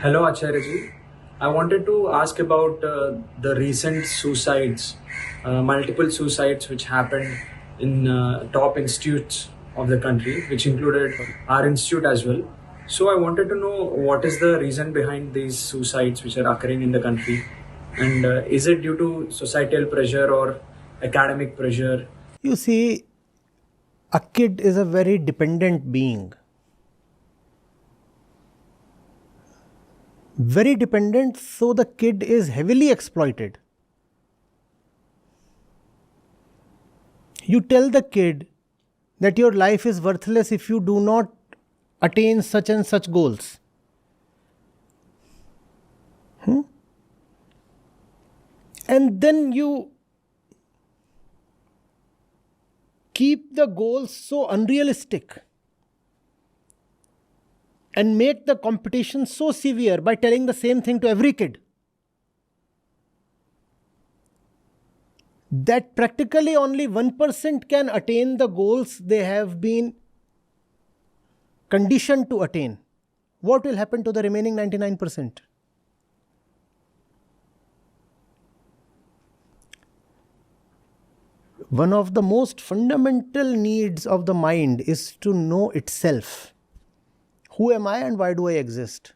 Hello, Acharya ji. I wanted to ask about the recent suicides, multiple suicides which happened in top institutes of the country, which included our institute as well. So I wanted to know what is the reason behind these suicides which are occurring in the country, and is it due to societal pressure or academic pressure? You see, a kid is a very dependent being. Very dependent, so the kid is heavily exploited. You tell the kid that your life is worthless if you do not attain such and such goals. And then you keep the goals so unrealistic and make the competition so severe by telling the same thing to every kid that practically only 1% can attain the goals they have been conditioned to attain. What will happen to the remaining 99%? One of the most fundamental needs of the mind is to know itself. Who am I and why do I exist?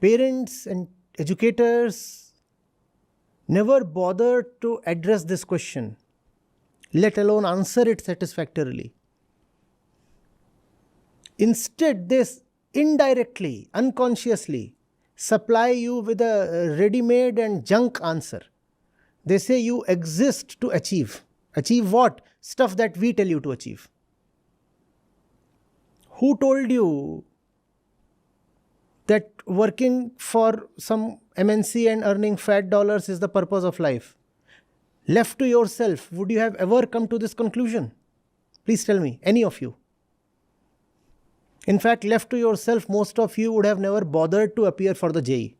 Parents and educators never bother to address this question, let alone answer it satisfactorily. Instead, they indirectly, unconsciously supply you with a ready-made and junk answer. They say you exist to achieve. Achieve what? Stuff that we tell you to achieve. Who told you that working for some MNC and earning fat dollars is the purpose of life? Left to yourself, would you have ever come to this conclusion? Please tell me, any of you. In fact, left to yourself, most of you would have never bothered to appear for the JEE.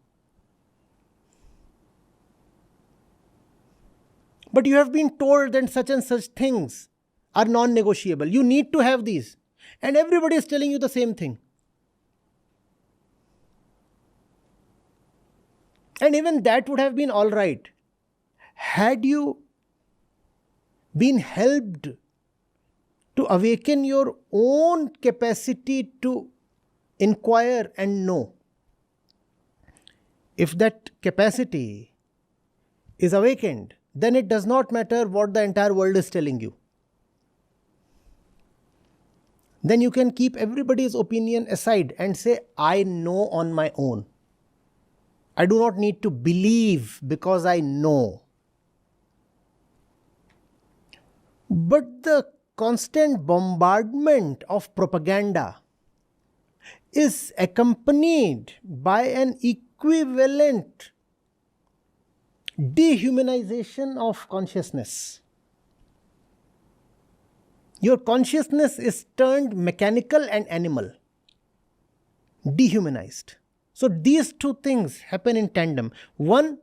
But you have been told that such and such things are non-negotiable. You need to have these. And everybody is telling you the same thing. And even that would have been all right had you been helped to awaken your own capacity to inquire and know. If that capacity is awakened, then it does not matter what the entire world is telling you. Then you can keep everybody's opinion aside and say, I know on my own. I do not need to believe because I know. But the constant bombardment of propaganda is accompanied by an equivalent dehumanization of consciousness. Your consciousness is turned mechanical and animal, dehumanized. So these two things happen in tandem. One,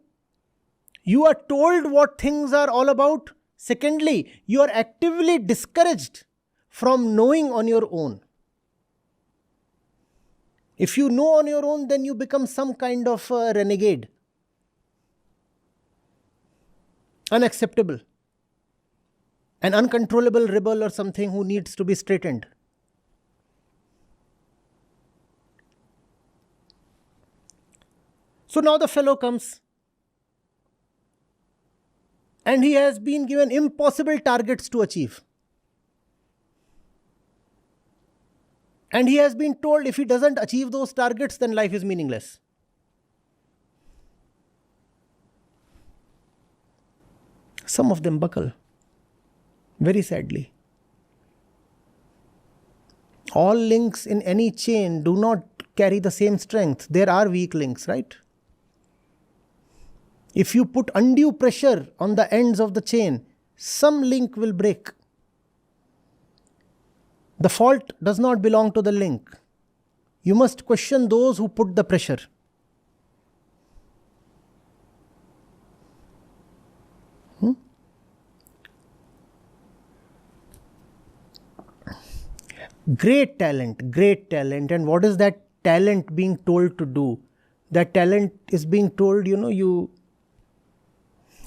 you are told what things are all about. Secondly, you are actively discouraged from knowing on your own. If you know on your own, then you become some kind of a renegade. Unacceptable. An uncontrollable rebel or something who needs to be straightened. So now the fellow comes and he has been given impossible targets to achieve. And he has been told if he doesn't achieve those targets, then life is meaningless. Some of them buckle, very sadly. All links in any chain do not carry the same strength. There are weak links, right? If you put undue pressure on the ends of the chain, some link will break. The fault does not belong to the link. You must question those who put the pressure. Great talent. And what is that talent being told to do. That talent is being told, you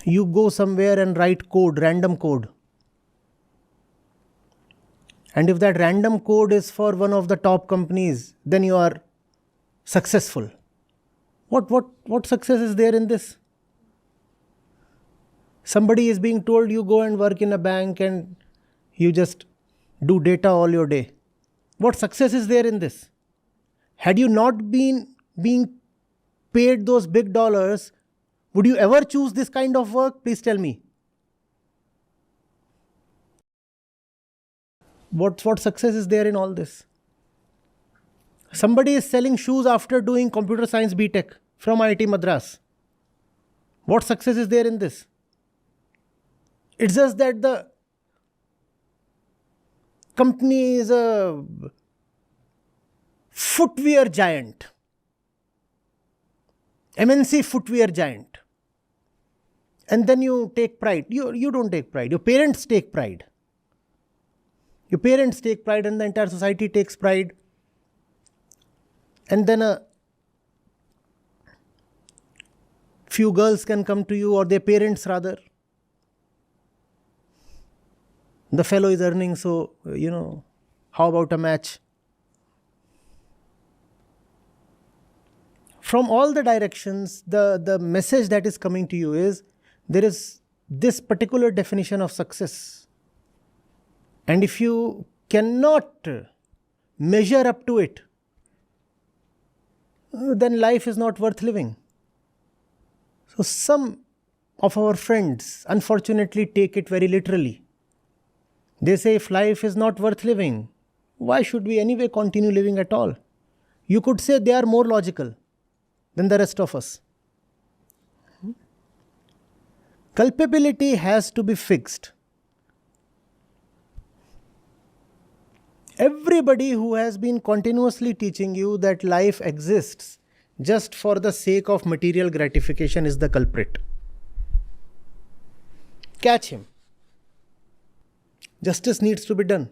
go somewhere and write code, random code. And if that random code is for one of the top companies, then you are successful. What success is there in this? Somebody is being told you go and work in a bank and you just do data all your day. What success is there in this? Had you not been being paid those big dollars, would you ever choose this kind of work? Please tell me. What success is there in all this? Somebody is selling shoes after doing computer science BTech from IIT-Madras. What success is there in this? It's just that the company is a footwear giant. MNC footwear giant. And then you take pride. You don't take pride. Your parents take pride. Your parents take pride and the entire society takes pride. And then a few girls can come to you, or their parents rather. The fellow is earning, so, how about a match? From all the directions, the message that is coming to you is, there is this particular definition of success. And if you cannot measure up to it, then life is not worth living. So some of our friends, unfortunately, take it very literally. They say, if life is not worth living, why should we anyway continue living at all? You could say they are more logical than the rest of us. Culpability has to be fixed. Everybody who has been continuously teaching you that life exists just for the sake of material gratification is the culprit. Catch him. Justice needs to be done.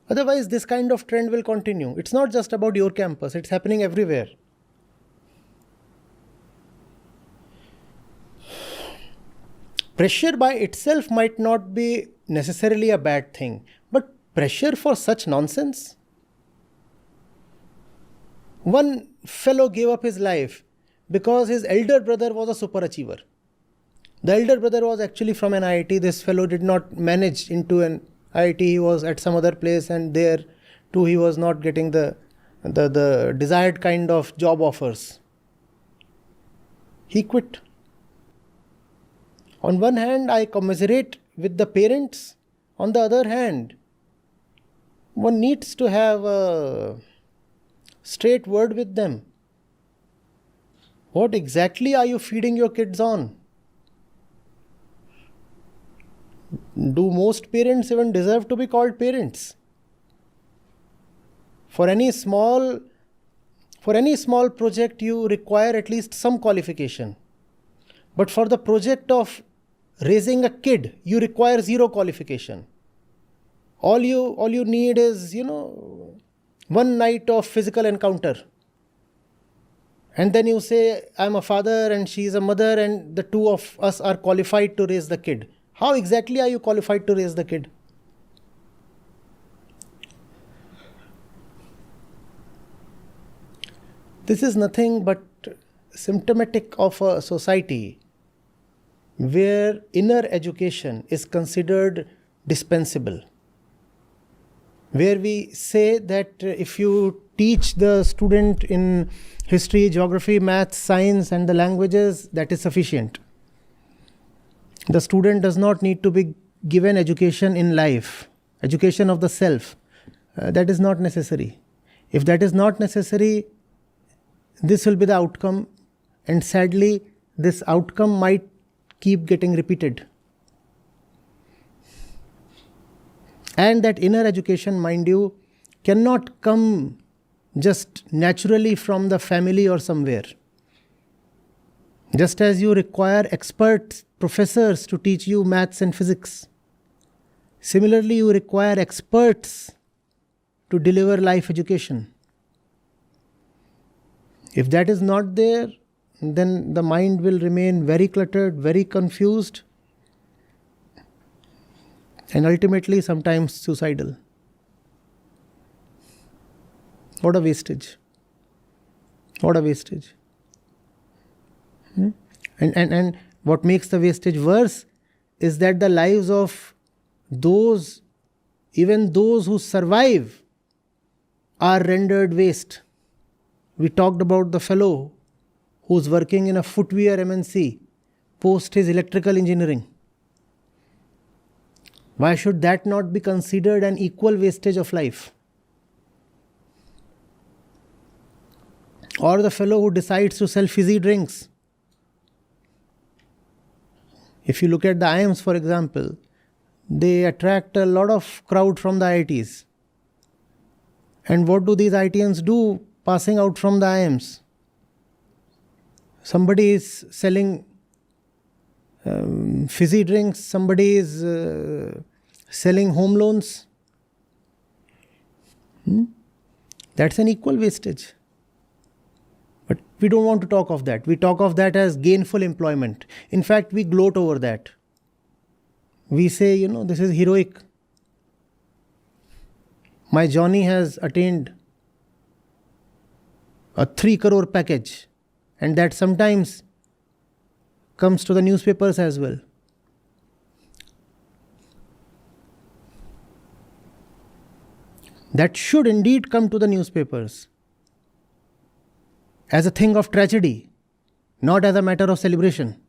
Otherwise, this kind of trend will continue. It's not just about your campus, it's happening everywhere. Pressure by itself might not be necessarily a bad thing, but pressure for such nonsense? One fellow gave up his life because his elder brother was a super achiever. The elder brother was actually from an IIT. This fellow did not manage into an IIT. He was at some other place, and there too he was not getting the desired kind of job offers. He quit. On one hand, I commiserate with the parents. On the other hand, one needs to have a straight word with them. What exactly are you feeding your kids on? Do most parents even deserve to be called parents? For any small project, you require at least some qualification. But for the project of raising a kid, you require zero qualification. All you need is, one night of physical encounter. And then you say, I'm a father and she is a mother and the two of us are qualified to raise the kid. How exactly are you qualified to raise the kid? This is nothing but symptomatic of a society where inner education is considered dispensable. Where we say that if you teach the student in history, geography, maths, science and the languages, that is sufficient. The student does not need to be given education in life, education of the self. That is not necessary. If that is not necessary, this will be the outcome, and sadly, this outcome might keep getting repeated. And that inner education, mind you, cannot come just naturally from the family or somewhere. Just as you require expert professors to teach you maths and physics, similarly you require experts to deliver life education. If that is not there, then the mind will remain very cluttered, very confused, and ultimately sometimes suicidal. What a wastage. What a wastage. And what makes the wastage worse is that the lives of those, even those who survive, are rendered waste. We talked about the fellow who's working in a footwear MNC post his electrical engineering. Why should that not be considered an equal wastage of life? Or the fellow who decides to sell fizzy drinks. If you look at the IIMs, for example, they attract a lot of crowd from the IITs. And what do these IITians do passing out from the IIMs? Somebody is selling fizzy drinks, somebody is selling home loans. That's an equal wastage. But we don't want to talk of that. We talk of that as gainful employment. In fact, we gloat over that. We say, this is heroic. My Johnny has attained a 3 crore package, and that sometimes comes to the newspapers as well. That should indeed come to the newspapers as a thing of tragedy, not as a matter of celebration.